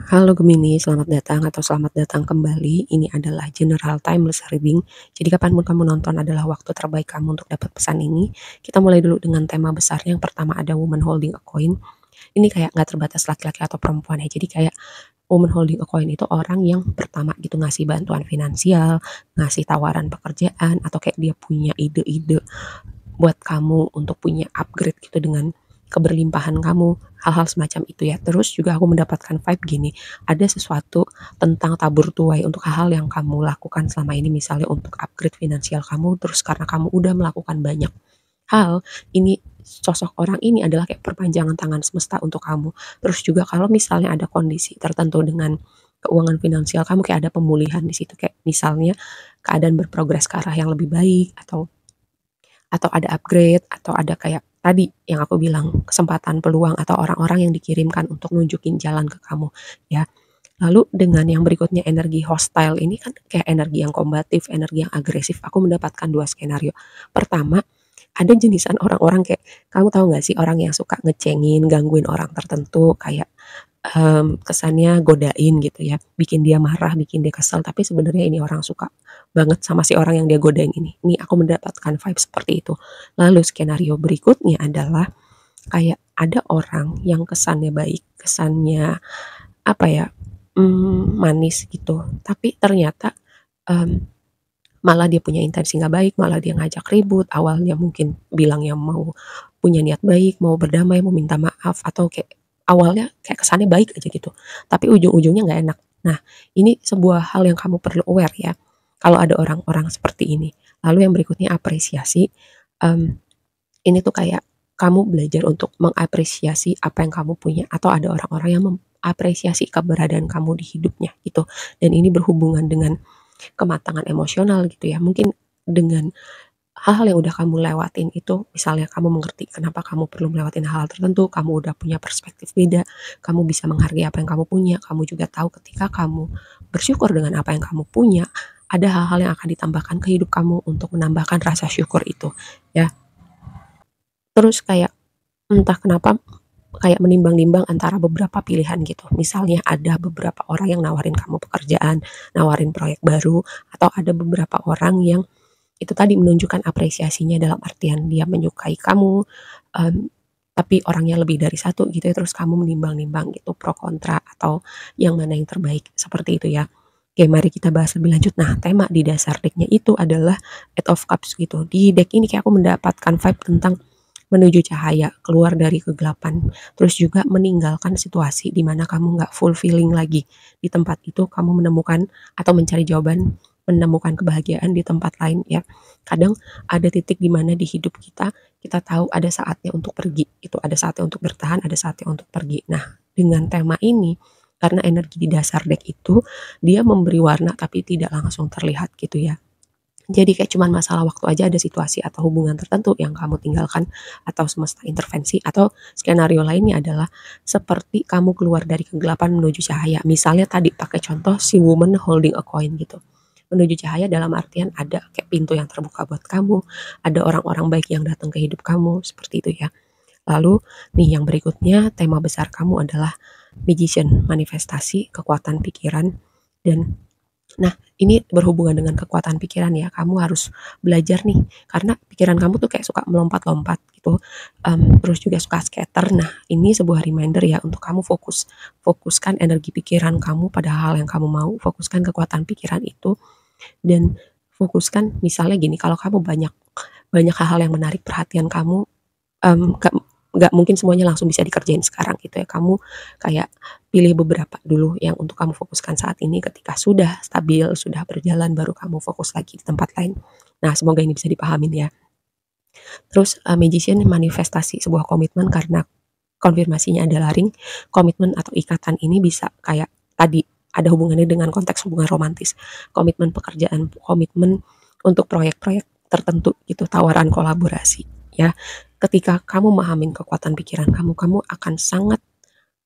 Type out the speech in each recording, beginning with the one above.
Halo Gemini, selamat datang atau selamat datang kembali. Ini adalah general timeless reading. Jadi kapanpun kamu nonton adalah waktu terbaik kamu untuk dapat pesan ini. Kita mulai dulu dengan tema besarnya. Yang pertama ada woman holding a coin. Ini kayak nggak terbatas laki-laki atau perempuan ya. Jadi kayak woman holding a coin itu orang yang pertama gitu ngasih bantuan finansial, ngasih tawaran pekerjaan, atau kayak dia punya ide-ide buat kamu untuk punya upgrade gitu dengan keberlimpahan kamu, hal-hal semacam itu ya. Terus juga aku mendapatkan vibe gini, ada sesuatu tentang tabur tuai untuk hal-hal yang kamu lakukan selama ini, misalnya untuk upgrade finansial kamu, terus karena kamu udah melakukan banyak hal, ini sosok orang ini adalah kayak perpanjangan tangan semesta untuk kamu. Terus juga kalau misalnya ada kondisi tertentu dengan keuangan finansial kamu, kayak ada pemulihan di situ, kayak misalnya keadaan berprogres ke arah yang lebih baik, atau ada upgrade, atau ada kayak tadi yang aku bilang, kesempatan, peluang, atau orang-orang yang dikirimkan untuk nunjukin jalan ke kamu, ya. Lalu dengan yang berikutnya energi hostile ini kan kayak energi yang kombatif, energi yang agresif. Aku mendapatkan dua skenario. Pertama, ada jenisan orang-orang kayak kamu tahu nggak sih orang yang suka ngecengin, gangguin orang tertentu, kayak kesannya godain gitu ya, bikin dia marah, bikin dia kesel, tapi sebenarnya ini orang suka banget sama si orang yang dia godain ini. Ini aku mendapatkan vibe seperti itu. Lalu skenario berikutnya adalah kayak ada orang yang kesannya baik, kesannya apa ya, manis gitu, tapi ternyata, mmm, malah dia punya intensi nggak baik, malah dia ngajak ribut, awalnya mungkin bilangnya mau punya niat baik, mau berdamai, mau minta maaf, atau kayak awalnya kayak kesannya baik aja gitu, tapi ujung-ujungnya nggak enak. Nah, ini sebuah hal yang kamu perlu aware ya, kalau ada orang-orang seperti ini. Lalu yang berikutnya apresiasi, mmm, ini tuh kayak kamu belajar untuk mengapresiasi apa yang kamu punya, atau ada orang-orang yang mengapresiasi keberadaan kamu di hidupnya gitu, dan ini berhubungan dengan kematangan emosional gitu ya. Mungkin dengan hal-hal yang udah kamu lewatin itu, misalnya kamu mengerti kenapa kamu perlu melewatin hal-hal tertentu, kamu udah punya perspektif beda, kamu bisa menghargai apa yang kamu punya, kamu juga tahu ketika kamu bersyukur dengan apa yang kamu punya, ada hal-hal yang akan ditambahkan ke hidup kamu untuk menambahkan rasa syukur itu, ya. Terus kayak entah kenapa kayak menimbang-nimbang antara beberapa pilihan gitu. Misalnya ada beberapa orang yang nawarin kamu pekerjaan, nawarin proyek baru, atau ada beberapa orang yang itu tadi menunjukkan apresiasinya dalam artian dia menyukai kamu, mmm, tapi orangnya lebih dari satu gitu ya, terus kamu menimbang-nimbang gitu pro kontra atau yang mana yang terbaik, seperti itu ya. Oke, mari kita bahas lebih lanjut. Nah, tema di dasar deck-nya itu adalah Eight of Cups gitu. Di deck ini kayak aku mendapatkan vibe tentang menuju cahaya, keluar dari kegelapan, terus juga meninggalkan situasi di mana kamu nggak fulfilling lagi. Di tempat itu kamu menemukan atau mencari jawaban, menemukan kebahagiaan di tempat lain ya. Kadang ada titik di mana di hidup kita, kita tahu ada saatnya untuk pergi, itu ada saatnya untuk bertahan, ada saatnya untuk pergi. Nah, dengan tema ini, karena energi di dasar deck itu, dia memberi warna tapi tidak langsung terlihat gitu ya. Jadi kayak cuman masalah waktu aja ada situasi atau hubungan tertentu yang kamu tinggalkan atau semesta intervensi, atau skenario lainnya adalah seperti kamu keluar dari kegelapan menuju cahaya. Misalnya tadi pakai contoh si woman holding a coin gitu. Menuju cahaya dalam artian ada kayak pintu yang terbuka buat kamu, ada orang-orang baik yang datang ke hidup kamu, seperti itu ya. Lalu nih yang berikutnya tema besar kamu adalah magician, manifestasi, kekuatan pikiran, dan nah, ini berhubungan dengan kekuatan pikiran ya. Kamu harus belajar nih, karena pikiran kamu tuh kayak suka melompat-lompat gitu, terus juga suka scatter. Nah, ini sebuah reminder ya untuk kamu fokuskan energi pikiran kamu pada hal yang kamu mau, fokuskan kekuatan pikiran itu, dan fokuskan misalnya gini, kalau kamu banyak banyak hal-hal yang menarik perhatian kamu, nggak mungkin semuanya langsung bisa dikerjain sekarang gitu ya. Kamu kayak pilih beberapa dulu yang untuk kamu fokuskan saat ini, ketika sudah stabil, sudah berjalan, baru kamu fokus lagi di tempat lain. Nah, semoga ini bisa dipahamin ya. Terus, magician manifestasi sebuah komitmen karena konfirmasinya adalah ring, komitmen atau ikatan ini bisa kayak tadi, ada hubungannya dengan konteks hubungan romantis, komitmen pekerjaan, komitmen untuk proyek-proyek tertentu gitu, tawaran kolaborasi, ya. Ketika kamu memahamin kekuatan pikiran kamu, kamu akan sangat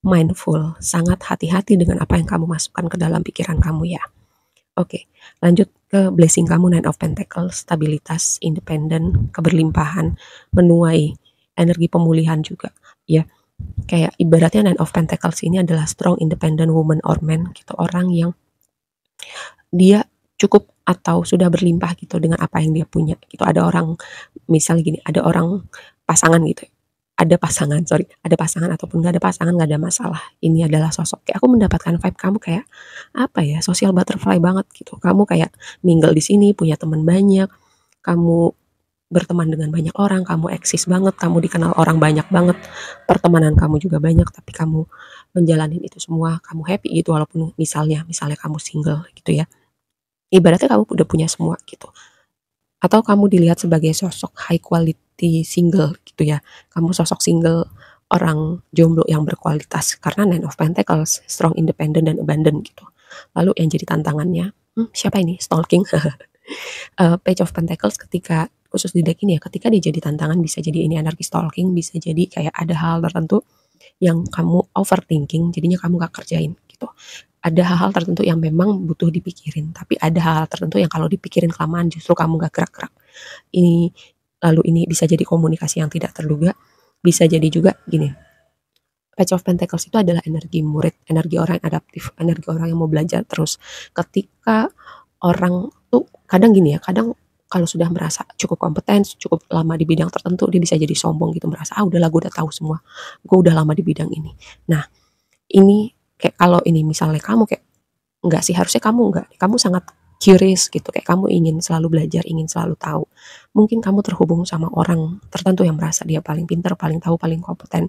mindful, sangat hati-hati dengan apa yang kamu masukkan ke dalam pikiran kamu ya. Oke, lanjut ke blessing kamu, Nine of Pentacles, stabilitas, independen, keberlimpahan, menuai, energi pemulihan juga, ya. Kayak ibaratnya Nine of Pentacles ini adalah strong independent woman or man gitu, orang yang dia cukup atau sudah berlimpah gitu dengan apa yang dia punya gitu. Ada orang misalnya gini, ada orang pasangan gitu, ada pasangan ataupun nggak ada pasangan nggak ada masalah. Ini adalah sosok kayak aku mendapatkan vibe kamu kayak apa ya, social butterfly banget gitu. Kamu kayak mingle di sini, punya teman banyak, kamu berteman dengan banyak orang, kamu eksis banget, kamu dikenal orang banyak banget, pertemanan kamu juga banyak, tapi kamu menjalani itu semua, kamu happy gitu walaupun misalnya kamu single gitu ya. Ibaratnya kamu udah punya semua gitu. Atau kamu dilihat sebagai sosok high quality single gitu ya. Kamu sosok single orang jomblo yang berkualitas karena Nine of Pentacles, strong, independent dan abundant gitu. Lalu yang jadi tantangannya, siapa ini? Stalking. Page of Pentacles ketika khusus di deck ini ya, ketika dia jadi tantangan bisa jadi ini energi stalking, bisa jadi kayak ada hal tertentu yang kamu overthinking, jadinya kamu gak kerjain gitu. Ada hal-hal tertentu yang memang butuh dipikirin, tapi ada hal tertentu yang kalau dipikirin kelamaan justru kamu gak gerak-gerak. Ini lalu ini bisa jadi komunikasi yang tidak terduga, bisa jadi juga gini. Page of Pentacles itu adalah energi murid, energi orang yang adaptif, energi orang yang mau belajar terus. Ketika orang tuh kadang gini ya, kadang kalau sudah merasa cukup kompeten, cukup lama di bidang tertentu, dia bisa jadi sombong gitu, merasa, ah udahlah gue udah tahu semua, gue udah lama di bidang ini. Nah, ini kayak kalau ini misalnya kamu kayak, enggak sih, harusnya kamu sangat curious gitu, kayak kamu ingin selalu belajar, ingin selalu tahu. Mungkin kamu terhubung sama orang tertentu yang merasa dia paling pintar, paling tahu, paling kompeten.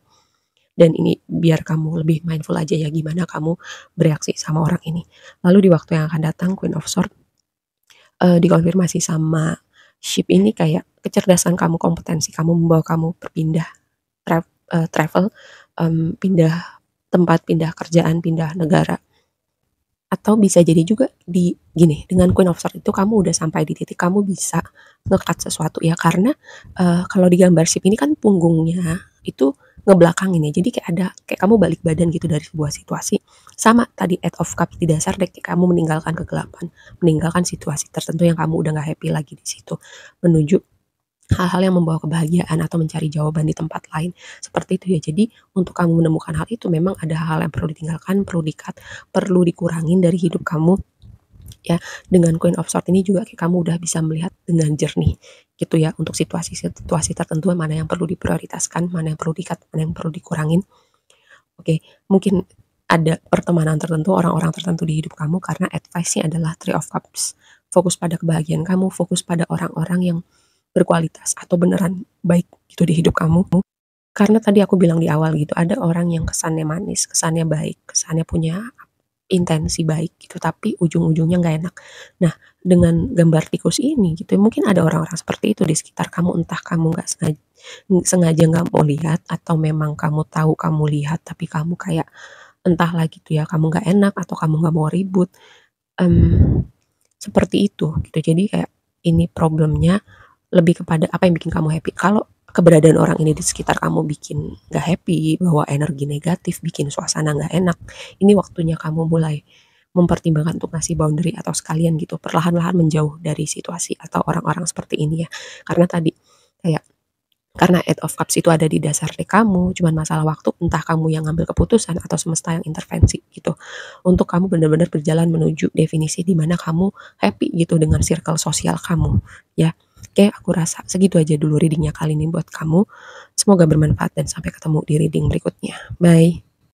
Dan ini biar kamu lebih mindful aja ya gimana kamu bereaksi sama orang ini. Lalu di waktu yang akan datang, Queen of Swords dikonfirmasi sama ship ini kayak kecerdasan kamu, kompetensi kamu membawa kamu berpindah travel, pindah tempat, pindah kerjaan, pindah negara. Atau bisa jadi juga di gini, dengan Queen of Swords itu kamu udah sampai di titik kamu bisa nge-cut sesuatu ya, karena kalau di gambar ship ini kan punggungnya itu ngebelakangin ya, jadi kayak kamu balik badan gitu dari sebuah situasi. Sama tadi Eight of Cups di dasar deck, kamu meninggalkan kegelapan, meninggalkan situasi tertentu yang kamu udah gak happy lagi di situ, menuju hal-hal yang membawa kebahagiaan atau mencari jawaban di tempat lain, seperti itu ya. Jadi untuk kamu menemukan hal itu memang ada hal-hal yang perlu ditinggalkan, perlu di-cut, perlu dikurangin dari hidup kamu ya. Dengan Queen of Swords ini juga kamu udah bisa melihat dengan jernih gitu ya, untuk situasi-situasi tertentu mana yang perlu diprioritaskan, mana yang perlu di-cut, mana yang perlu dikurangin. Oke, mungkin ada pertemanan tertentu, orang-orang tertentu di hidup kamu karena advice-nya adalah Three of Cups. Fokus pada kebahagiaan kamu, fokus pada orang-orang yang berkualitas atau beneran baik gitu di hidup kamu. Karena tadi aku bilang di awal gitu, ada orang yang kesannya manis, kesannya baik, kesannya punya intensi baik gitu, tapi ujung-ujungnya nggak enak. Nah, dengan gambar tikus ini gitu, mungkin ada orang-orang seperti itu di sekitar kamu, entah kamu nggak sengaja nggak mau lihat, atau memang kamu tahu kamu lihat, tapi kamu kayak entahlah gitu ya, kamu nggak enak atau kamu nggak mau ribut. Seperti itu gitu. Jadi kayak ini problemnya lebih kepada apa yang bikin kamu happy. Kalau keberadaan orang ini di sekitar kamu bikin gak happy, bawa energi negatif, bikin suasana gak enak, ini waktunya kamu mulai mempertimbangkan untuk ngasih boundary atau sekalian gitu, perlahan-lahan menjauh dari situasi atau orang-orang seperti ini ya. Karena tadi kayak karena Eight of Cups itu ada di dasar deck kamu, cuman masalah waktu, entah kamu yang ngambil keputusan atau semesta yang intervensi gitu. Untuk kamu benar-benar berjalan menuju definisi di mana kamu happy gitu dengan circle sosial kamu ya. Oke, aku rasa segitu aja dulu readingnya kali ini buat kamu. Semoga bermanfaat dan sampai ketemu di reading berikutnya. Bye.